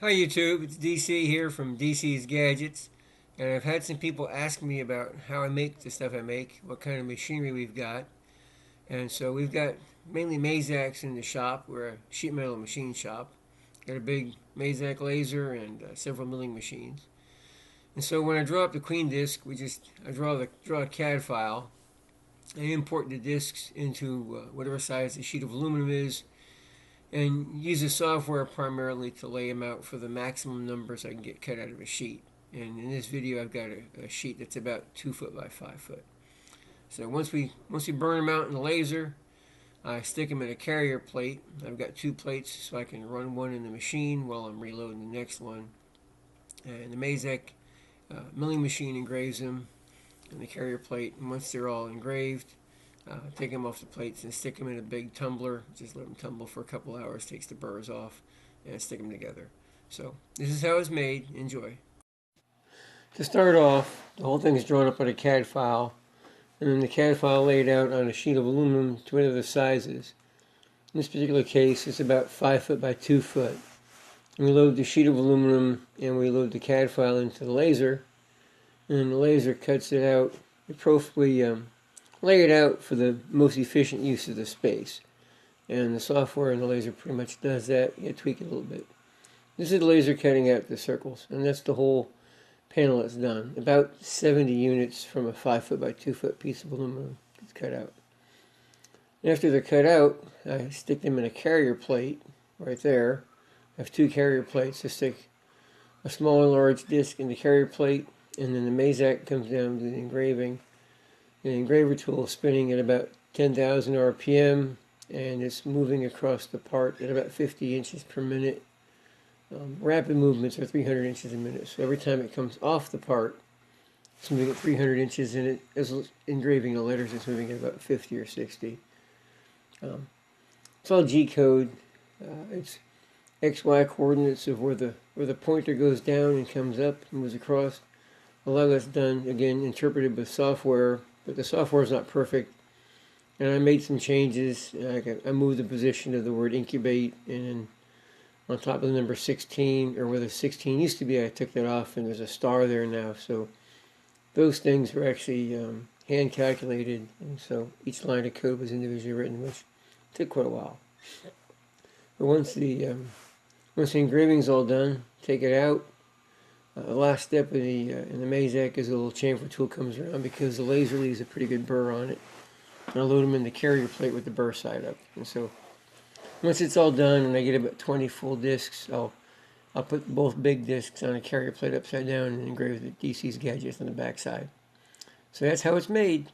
Hi YouTube, it's DC here from DC's Gadgets, and I've had some people ask me about how I make the stuff I make, what kind of machinery we've got, and so we've got mainly Mazaks in the shop. We're a sheet metal machine shop. Got a big Mazak laser and several milling machines. And so when I draw up the Queen disc, I draw a CAD file. I import the discs into whatever size the sheet of aluminum is, and use the software primarily to lay them out for the maximum numbers I can get cut out of a sheet. And in this video, I've got a sheet that's about 2 foot by 5 foot. So once we burn them out in the laser, I stick them in a carrier plate. I've got two plates, so I can run one in the machine while I'm reloading the next one. And the Mazak milling machine engraves them in the carrier plate. And once they're all engraved, take them off the plates and stick them in a big tumbler. Just let them tumble for a couple hours, takes the burrs off, and stick them together. So this is how it's made. Enjoy. To start off, the whole thing is drawn up on a CAD file, and then the CAD file laid out on a sheet of aluminum to whatever the size is. In this particular case, it's about 5 foot by 2 foot. And we load the sheet of aluminum and we load the CAD file into the laser, and the laser cuts it out. We lay it out for the most efficient use of the space. And the software in the laser pretty much does that. You tweak it a little bit. This is the laser cutting out the circles, and that's the whole panel that's done. About 70 units from a 5 foot by 2 foot piece of aluminum gets cut out. After they're cut out, I stick them in a carrier plate right there. I have two carrier plates. I stick a small and large disc in the carrier plate, and then the Mazak comes down to the engraving. The engraver tool is spinning at about 10,000 RPM, and it's moving across the part at about 50 inches per minute. Rapid movements are 300 inches a minute, so every time it comes off the part, it's moving at 300 inches, and it is engraving the letters, it's moving at about 50 or 60. It's all G-code. It's XY coordinates of where the pointer goes down and comes up and moves across. A lot of that's done, again, interpreted with software, but the software is not perfect. And I made some changes. I moved the position of the word incubate, and on top of the number 16, or where the 16 used to be, I took that off, and there's a star there now. So those things were actually hand calculated, and so each line of code was individually written, which took quite a while. But once the engraving's all done, take it out. The last step in the Mazak is a little chamfer tool comes around, because the laser leaves a pretty good burr on it. And I'll load them in the carrier plate with the burr side up. And so once it's all done and I get about 20 full discs, I'll put both big discs on a carrier plate upside down and engrave the DC's Gadgets on the back side. So that's how it's made.